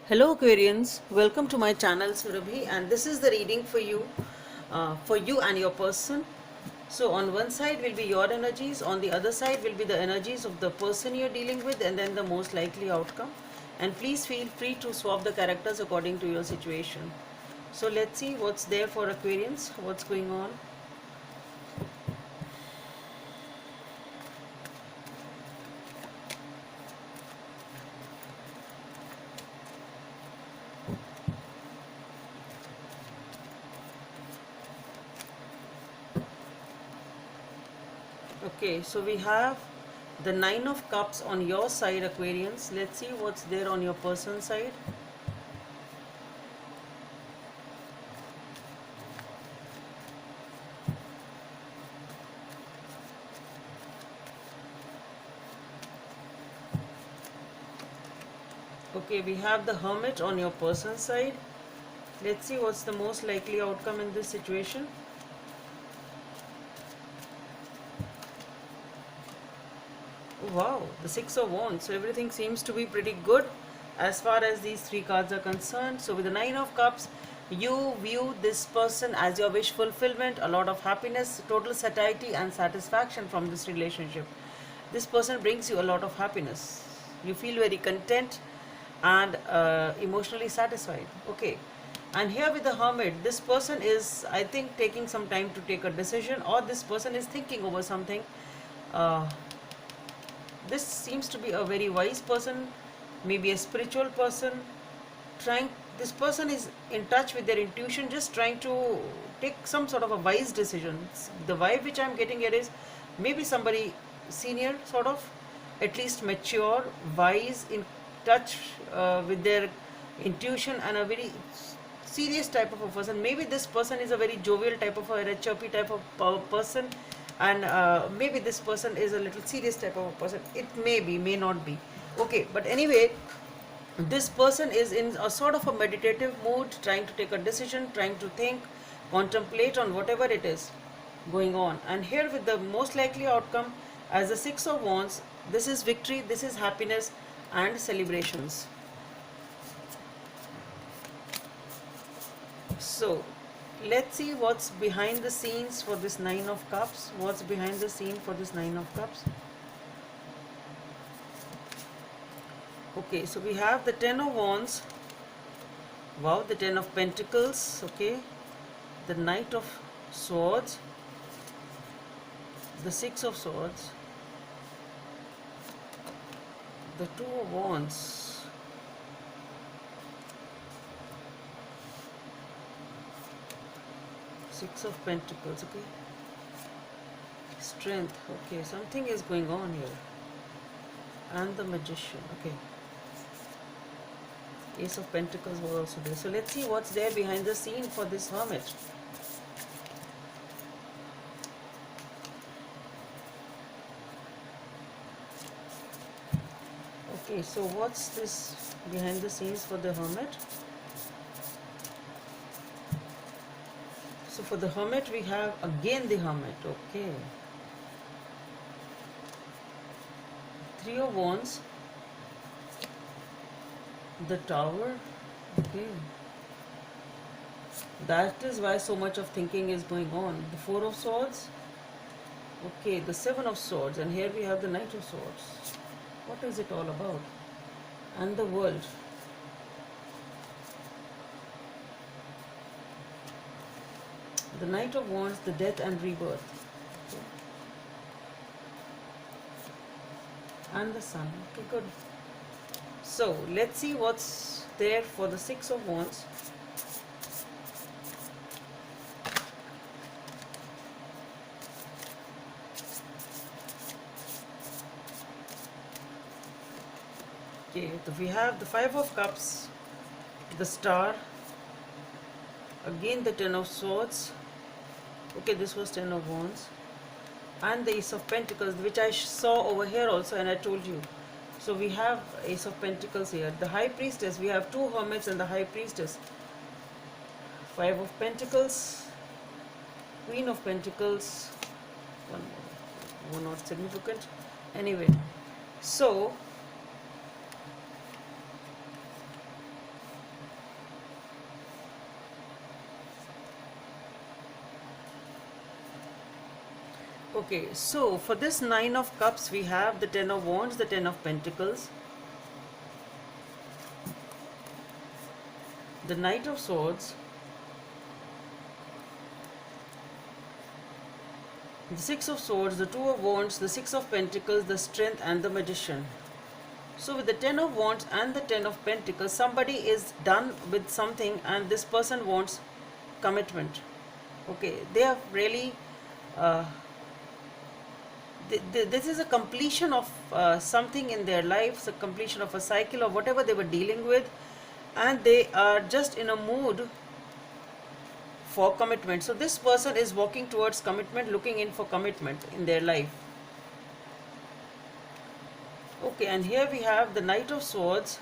Hello Aquarians, welcome to my channel Surabhi, and this is the reading for you and your person. So on one side will be your energies, on the other side will be the energies of the person you're dealing with, and then the most likely outcome. And please feel free to swap the characters according to your situation. So let's see what's there for Aquarians, what's going on. Okay, so we have the Nine of Cups on your side, Aquarians. Let's see what's there on your person side. Okay, we have the Hermit on your person side. Let's see what's the most likely outcome in this situation. Wow, the Six of Wands. So everything seems to be pretty good as far as these three cards are concerned. So with the Nine of Cups, you view this person as your wish fulfillment, a lot of happiness, total satiety and satisfaction from this relationship. This person brings you a lot of happiness. You feel very content and emotionally satisfied. Okay. And here with the Hermit, this person is, I think, taking some time to take a decision, or this person is thinking over something. Uh, this seems to be a very wise person, maybe a spiritual person. Trying, this person is in touch with their intuition, just trying to take some sort of a wise decision. The vibe which I'm getting here is maybe somebody senior, sort of, at least mature, wise, in touch with their intuition, and a very serious type of a person. Maybe this person is a very jovial type of a chirpy type of person, and maybe this person is a little serious type of a person. It may be, may not be. Okay, but anyway, this person is in a sort of a meditative mood, trying to take a decision, trying to think, contemplate on whatever it is going on. And here with the most likely outcome as the Six of Wands, this is victory, this is happiness and celebrations. So let's see what's behind the scenes for this Nine of Cups. What's behind the scene for this Nine of Cups? Okay, so we have the Ten of Wands. Wow, the Ten of Pentacles. Okay, the Knight of Swords, the Six of Swords, the Two of Wands, Six of Pentacles. Okay, Strength. Okay, something is going on here, and the Magician. Okay, Ace of Pentacles was also there. So let's see what's there behind the scene for this Hermit. Okay, so what's this behind the scenes for the Hermit? So for the Hermit, we have again the Hermit. Okay. Three of Wands, the Tower. Okay. That is why so much of thinking is going on. The Four of Swords. Okay, the Seven of Swords. And here we have the Knight of Swords. What is it all about? And the World. The Knight of Wands, the Death and Rebirth. Okay. And the Sun. Okay, good. So let's see what's there for the Six of Wands. Okay, so we have the Five of Cups, the Star, again the Ten of Swords. Okay, this was Ten of Wands, and the Ace of Pentacles, which I saw over here also, and I told you. So we have Ace of Pentacles here. The High Priestess, we have two Hermits and the High Priestess. Five of Pentacles, Queen of Pentacles, one not significant. Anyway, so Okay, so for this Nine of Cups, we have the Ten of Wands, the Ten of Pentacles, the Knight of Swords, the Six of Swords, the Two of Wands, the Six of Pentacles, the Strength, and the Magician. So with the Ten of Wands and the Ten of Pentacles, somebody is done with something and this person wants commitment. Okay, they have really uh, this is a completion of something in their lives, a completion of a cycle or whatever they were dealing with, and they are just in a mood for commitment. So this person is walking towards commitment, looking in for commitment in their life. Okay, and here we have the Knight of Swords,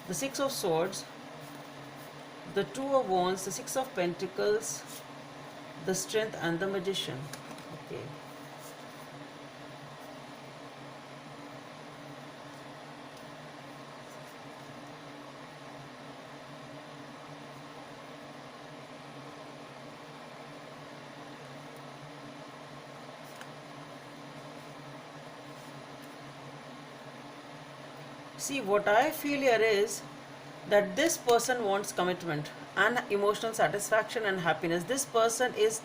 the Six of Swords, the Two of Wands, the Six of Pentacles, the Strength, and the Magician. Okay. See, what I feel here is that this person wants commitment and emotional satisfaction and happiness. This person is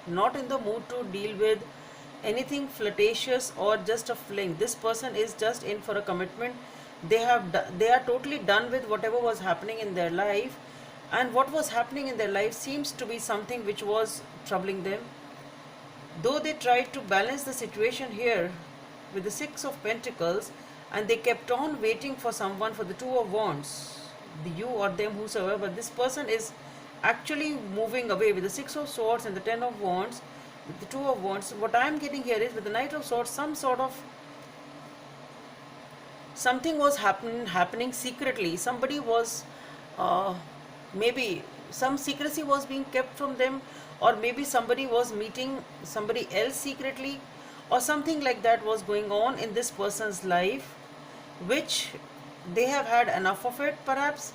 not in the mood to deal with anything flirtatious or just a fling. This person is just in for a commitment. They are totally done with whatever was happening in their life, and what was happening in their life seems to be something which was troubling them. Though they tried to balance the situation here with the Six of Pentacles, and they kept on waiting for someone for the Two of Wands, the you or them, whosoever, but this person is actually moving away with the Six of Swords and the Ten of Wands, with the Two of Wands. What I am getting here is with the Knight of Swords, some sort of something was happening secretly. Somebody was maybe some secrecy was being kept from them, or maybe somebody was meeting somebody else secretly, or something like that was going on in this person's life, which they have had enough of it perhaps.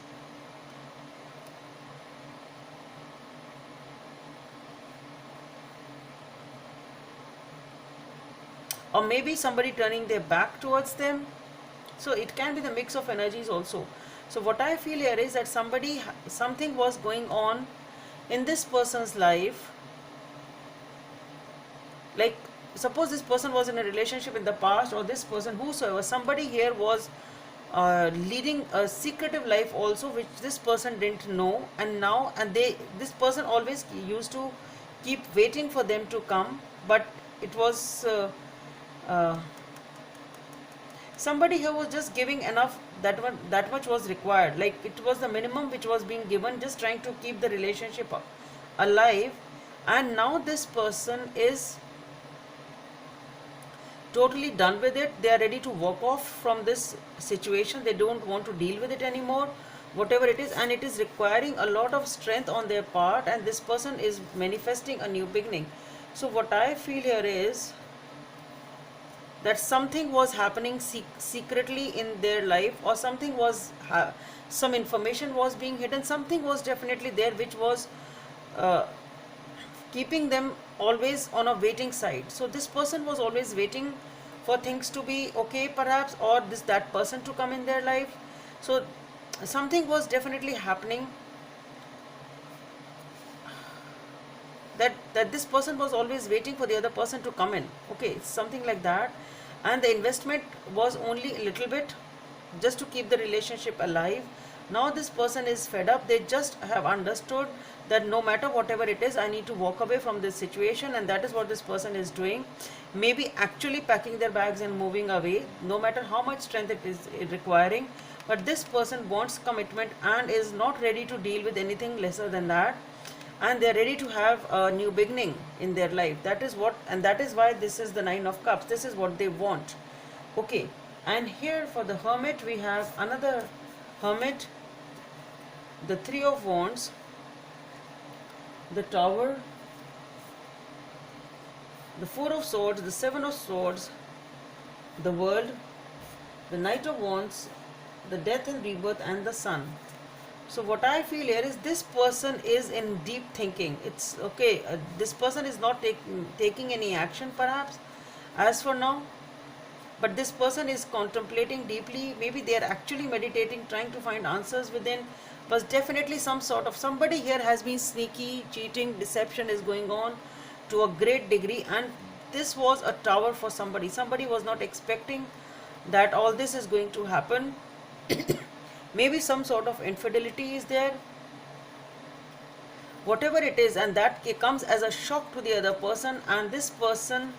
Or maybe somebody turning their back towards them. So it can be the mix of energies also. So what I feel here is that something was going on in this person's life. Like, suppose this person was in a relationship in the past, or this person, whosoever, somebody here was leading a secretive life also, which this person didn't know, and now, and this person always used to keep waiting for them to come, but it was somebody here was just giving enough, that much was required, like it was the minimum which was being given, just trying to keep the relationship alive. And now this person is totally done with it. They are ready to walk off from this situation. They don't want to deal with it anymore, whatever it is, and it is requiring a lot of strength on their part, and this person is manifesting a new beginning. So what I feel here is that something was happening secretly in their life, or something was some information was being hidden, something was definitely there which was uh, keeping them always on a waiting side. So this person was always waiting for things to be okay perhaps, or that person to come in their life. So something was definitely happening, that this person was always waiting for the other person to come in. Okay, something like that. And the investment was only a little bit, just to keep the relationship alive. Now this person is fed up. They just have understood that no matter whatever it is, I need to walk away from this situation, and that is what this person is doing. Maybe actually packing their bags and moving away, no matter how much strength it is requiring. But this person wants commitment and is not ready to deal with anything lesser than that, and they are ready to have a new beginning in their life. That is what, and that is why this is the Nine of Cups. This is what they want. Okay, and here for the Hermit, we have another Hermit, the Three of Wands, the Tower, the Four of Swords, the Seven of Swords, the World, the Knight of Wands, the Death and Rebirth, and the Sun. So what I feel here is this person is in deep thinking. It's okay. This person is not taking any action perhaps as for now, but this person is contemplating deeply. Maybe they are actually meditating, trying to find answers within. But definitely some sort of somebody here has been sneaky, cheating, deception is going on to a great degree, and this was a tower for somebody. Somebody was not expecting that all this is going to happen. Maybe some sort of infidelity is there, whatever it is, and that comes as a shock to the other person, and this person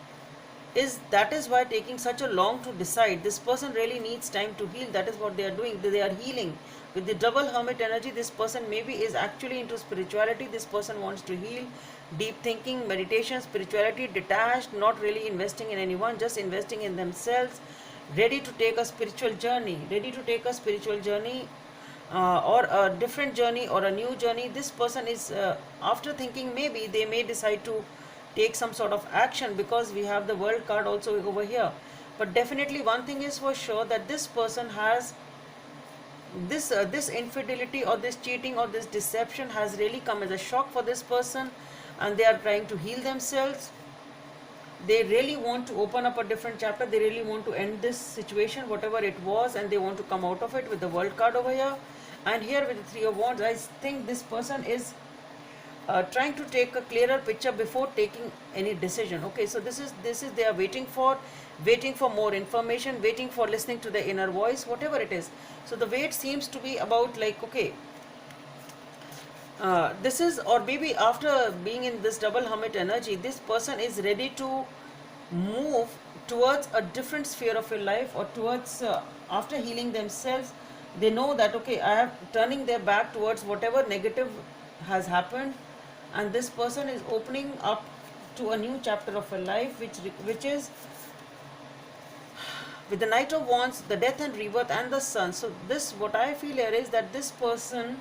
is, that is why taking such a long to decide. This person really needs time to heal. That is what they are doing. They are healing with the double hermit energy. This person maybe is actually into spirituality. This person wants to heal, deep thinking, meditation, spirituality, detached, not really investing in anyone, just investing in themselves, ready to take a spiritual journey, or a different journey or a new journey. This person is, after thinking, maybe they may decide to take some sort of action, because we have the world card also over here. But definitely one thing is for sure, that this person has this infidelity or this cheating or this deception has really come as a shock for this person, and they are trying to heal themselves. They really want to open up a different chapter. They really want to end this situation, whatever it was, and they want to come out of it with the world card over here. And here with the three of wands, I think this person is trying to take a clearer picture before taking any decision. Okay, so this is they are waiting for more information, waiting for listening to the inner voice, whatever it is. So the wait seems to be about, like, okay, this is, or maybe after being in this double hermit energy, this person is ready to move towards a different sphere of your life, or towards, after healing themselves, they know that, okay, I am turning their back towards whatever negative has happened, and this person is opening up to a new chapter of a life, which is with the Knight of Wands, the death and rebirth, and the Sun. So this, what I feel here is that this person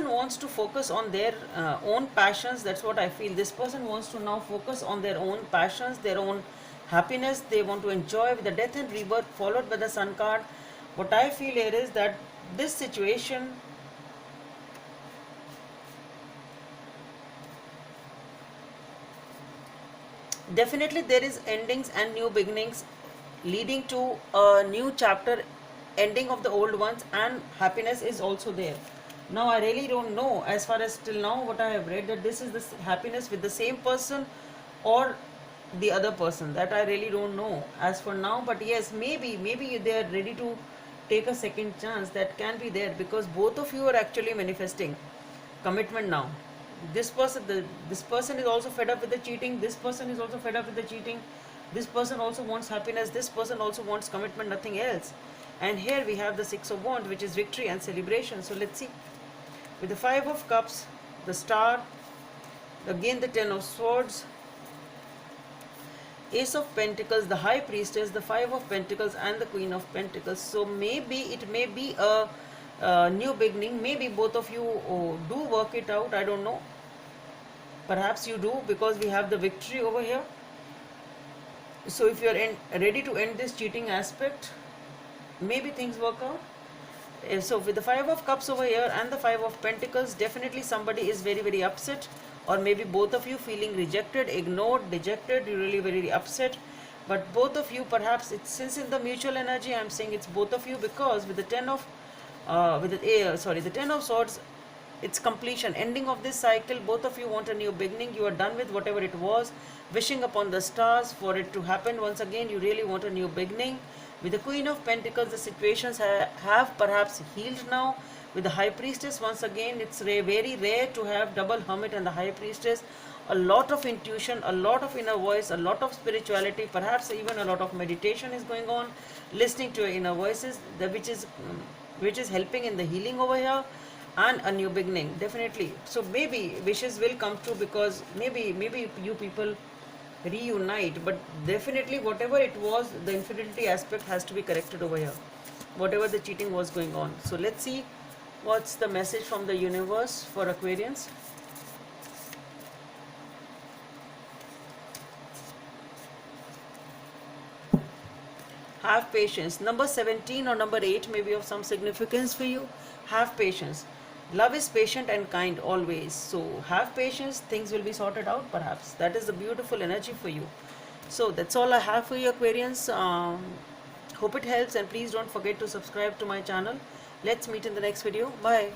wants to focus on their own passions. That's what I feel. This person wants to now focus on their own passions, their own happiness. They want to enjoy with the death and rebirth followed by the Sun card. What I feel here is that this situation, definitely there is endings and new beginnings leading to a new chapter, ending of the old ones, and happiness is also there. Now I really don't know, as far as till now what I have read, that this is the happiness with the same person or the other person. That I really don't know as for now. But yes, maybe they are ready to take a second chance. That can be there, because both of you are actually manifesting commitment now. This person is also fed up with the cheating. This person is also fed up with the cheating. This person also wants happiness. This person also wants commitment, nothing else. And here we have the Six of Wands, which is victory and celebration. So let's see. With the Five of Cups, the Star, again the Ten of Swords, Ace of Pentacles, the High Priestess, the Five of Pentacles, and the Queen of Pentacles. So maybe it may be a new beginning. Maybe both of you do work it out. I don't know. Perhaps you do, because we have the victory over here. So if you are ready to end this cheating aspect, maybe things work out. So with the Five of Cups over here and the Five of Pentacles, definitely somebody is very, very upset, or maybe both of you feeling rejected, ignored, dejected. You're really very upset. But both of you, perhaps it's, since in the mutual energy, I'm saying it's both of you, because with the Ten of the Ten of Swords, it's completion, ending of this cycle. Both of you want a new beginning. You are done with whatever it was, wishing upon the stars for it to happen once again. You really want a new beginning. With the Queen of Pentacles, the situations have perhaps healed now. With the High Priestess, once again, it's very rare to have double hermit and the High Priestess. A lot of intuition, a lot of inner voice, a lot of spirituality, perhaps even a lot of meditation is going on, listening to your inner voices, which is helping in the healing over here, and a new beginning, definitely. So maybe wishes will come true, because maybe you people reunite. But definitely whatever it was, the infidelity aspect has to be corrected over here, whatever the cheating was going on. So let's see what's the message from the universe for Aquarians. Have patience. Number 17 or number 8 may be of some significance for you. Have patience. Love is patient and kind always. So have patience. Things will be sorted out perhaps. That is the beautiful energy for you. So that's all I have for you, Aquarians. Hope it helps, and please don't forget to subscribe to my channel. Let's meet in the next video. Bye.